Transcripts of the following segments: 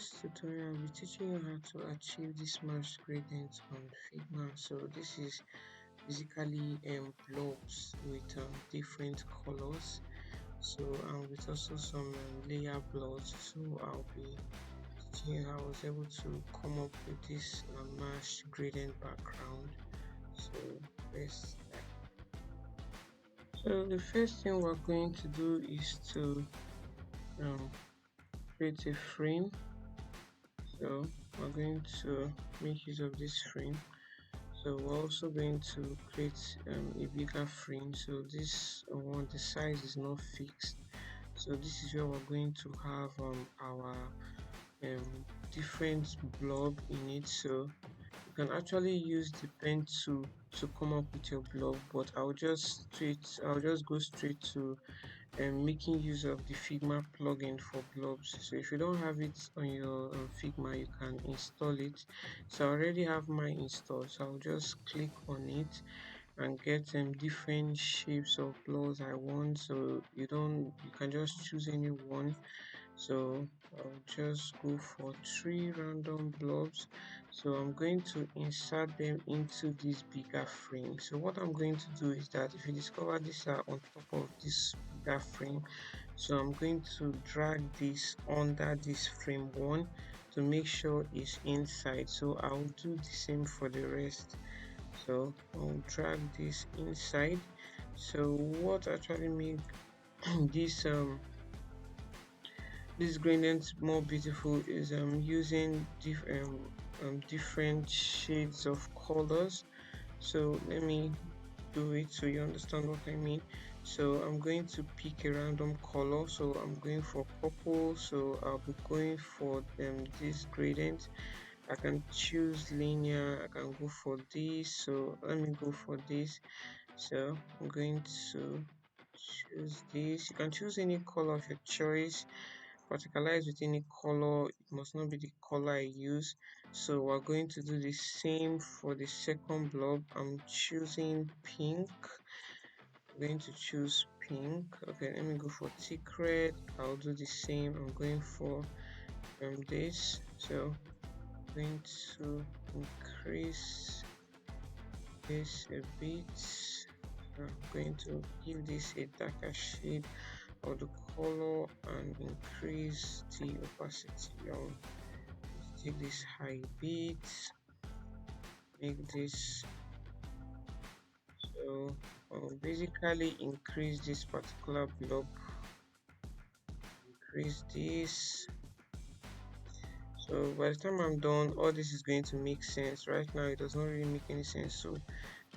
this tutorial, I'll be teaching you how to achieve this merge gradient on Figma. So this is basically blobs with different colors. So with also some layer blobs. So I'll be teaching you how I was able to come up with this merge gradient background. So let's start. So the first thing we're going to do is to um, create a frame. So we're going to make use of this frame. So we're also going to create a bigger frame. So this one, the size is not fixed. So this is where we're going to have our different blob in it. So you can actually use the pen to come up with your blob, but I'll just go straight to making use of the Figma plugin for blobs. So if you don't have it on your Figma, you can install it. So I already have mine installed, so I'll just click on it and get different shapes of blobs I want. So you can just choose any one. So I'll just go for 3 random blobs. So I'm going to insert them into this bigger frame. So what I'm going to do is that if you discover these are on top of this bigger frame, so I'm going to drag this under this frame one to make sure it's inside. So I'll do the same for the rest. So I'll drag this inside. So what actually make this this gradient more beautiful is using different shades of colors. So let me do it so you understand what I mean. So I'm going to pick a random color. So I'm going for purple. So I'll be going for this gradient. I can choose linear. I can go for this. So let me go for this. So I'm going to choose this. You can choose any color of your choice, particularize with any color. It must not be the color I use. So we're going to do the same for the second blob. I'm choosing pink. I'm going to choose pink. Okay, let me go for thick red. I'll do the same. I'm going for this. So I'm going to increase this a bit. So I'm going to give this a darker shade of the color and increase the opacity. I'll take this high bit, make this, so I'll basically increase this particular blob, increase this. So by the time I'm done, all this is going to make sense. Right now it does not really make any sense, so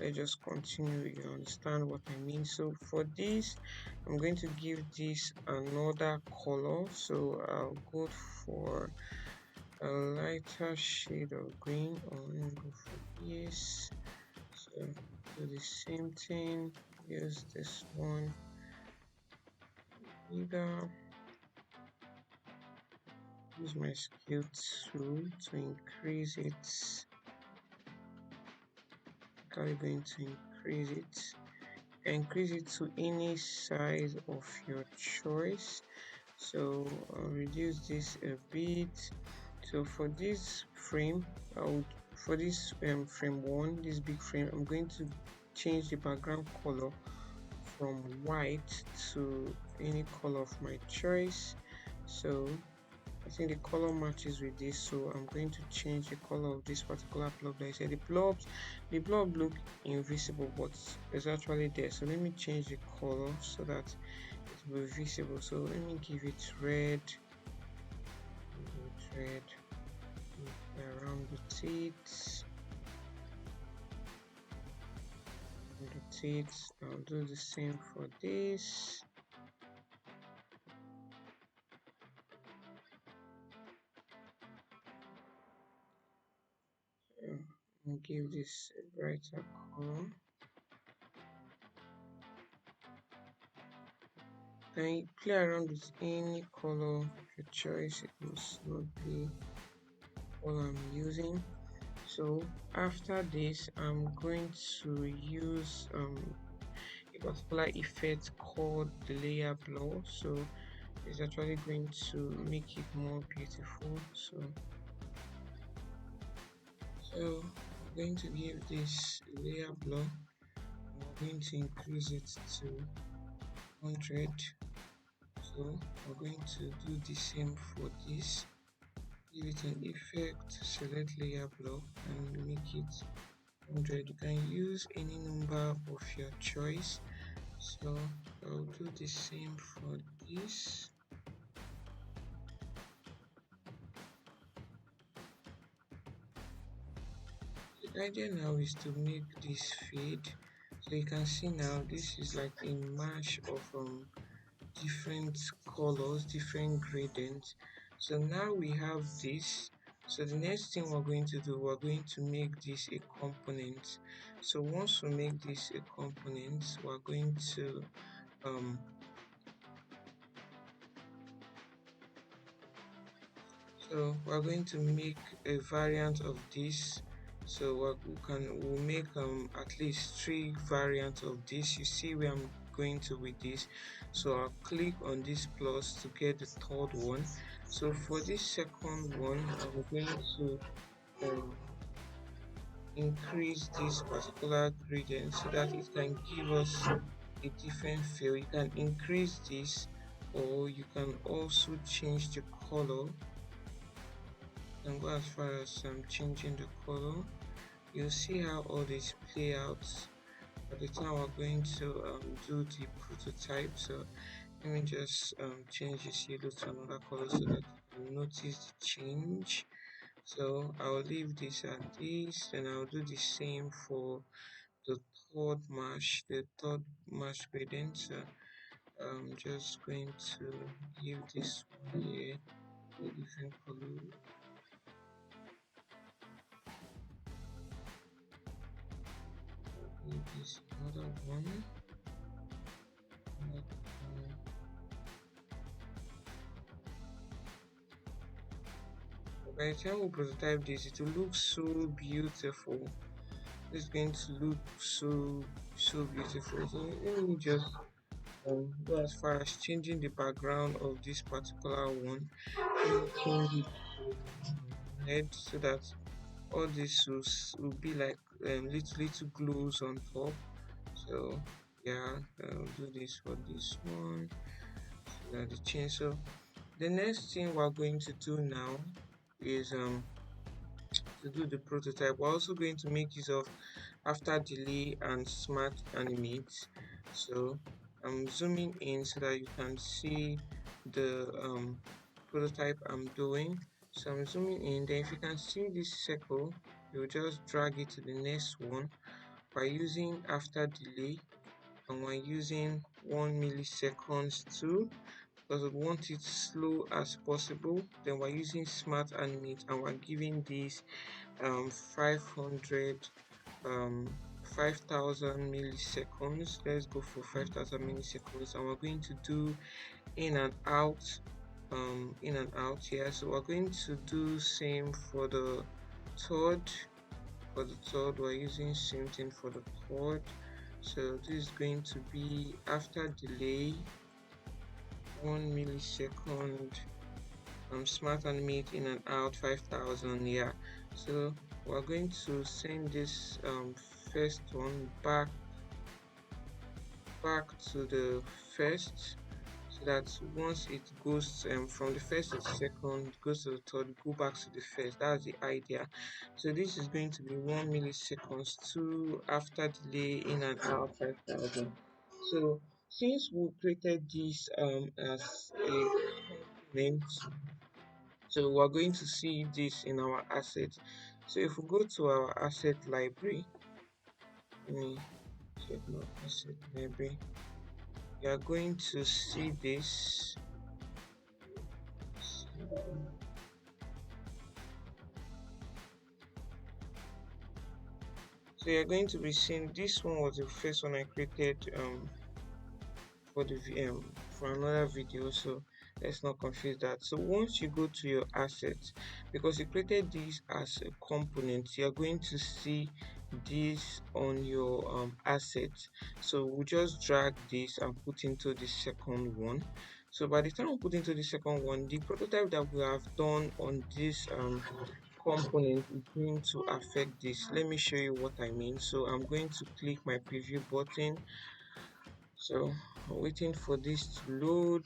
let's just continue. You understand what I mean? So for this, I'm going to give this another color. So I'll go for a lighter shade of green, or let me go for this. So do the same thing, use this one, either use my scale tool to increase it. I'm going to increase it to any size of your choice. So I'll reduce this a bit. So for this frame, for this frame one, this big frame, I'm going to change the background color from white to any color of my choice. So I think the color matches with this, so I'm going to change the color of this particular blob. Like I said, the blob look invisible, but it's actually there. So let me change the color so that it will be visible. So let me give it red, around the teeth. I'll do the same for this. I'll give this a brighter color. Can you play around with any color of your choice? It must not be all I'm using. So after this, I'm going to use a particular effect called the layer blur. So It's actually going to make it more beautiful. So we're going to give this layer block and we're going to increase it to 100. So we're going to do the same for this. Give it an effect, select layer block and make it 100. You can use any number of your choice. So I'll do the same for this. The idea now is to make this fade. So you can see now this is like a mash of different colors, different gradients. So now we have this. So the next thing we're going to do, we're going to make this a component. So once we make this a component, we're going to um make a variant of this. So we'll make at least 3 variants of this. You see where I'm going to with this. So I'll click on this plus to get the third one. So for this second one, I'm going to um, increase this particular gradient so that it can give us a different feel. You can increase this, or you can also change the color. And go as far as changing the color. You'll see how all this play out at the time we're going to do the prototype. So let me just change this yellow to another color so that you can notice the change. So I'll leave this at this, then I'll do the same for the third mesh gradient. So I'm just going to give this one here a different color. Give this another one. By the time we prototype this, it will look so beautiful. It's going to look so beautiful. So let me just go as far as changing the background of this particular one. Let me change it to red so that all this will be like little glows on top. So yeah, I'll do this for this one. So that the change. So the next thing we're going to do now is to do the prototype. We're also going to make use of after delay and smart animate. So I'm zooming in so that you can see the prototype I'm doing. So I'm zooming in, then if you can see this circle, you just drag it to the next one by using after delay, and we're using 1 milliseconds too because we want it slow as possible. Then we're using smart animate and we're giving this 500 um 5000 milliseconds. Let's go for 5000 milliseconds, and we're going to do in and out, here. So we're going to do same for the third. We're using same thing for the third. So this is going to be after delay 1 millisecond, smart animate in and out 5000. Yeah, so we're going to send this first one back to the first, so that once it goes from the first to the second, goes to the third, go back to the first. That's the idea. So this is going to be 1 milliseconds to after delay in and out 5000. So since we created this as a component, so we're going to see this in our assets. So if we go to our asset library, let me check my asset library. You are going to see this. So you're going to be seeing this one was the first one I created for the for another video, so let's not confuse that. So once you go to your assets, because you created this as a component, you're going to see this on your assets. So we'll just drag this and put into the second one. So by the time we put into the second one, the prototype that we have done on this component is going to affect this. Let me show you what I mean. So I'm going to click my preview button. So I'm waiting for this to load.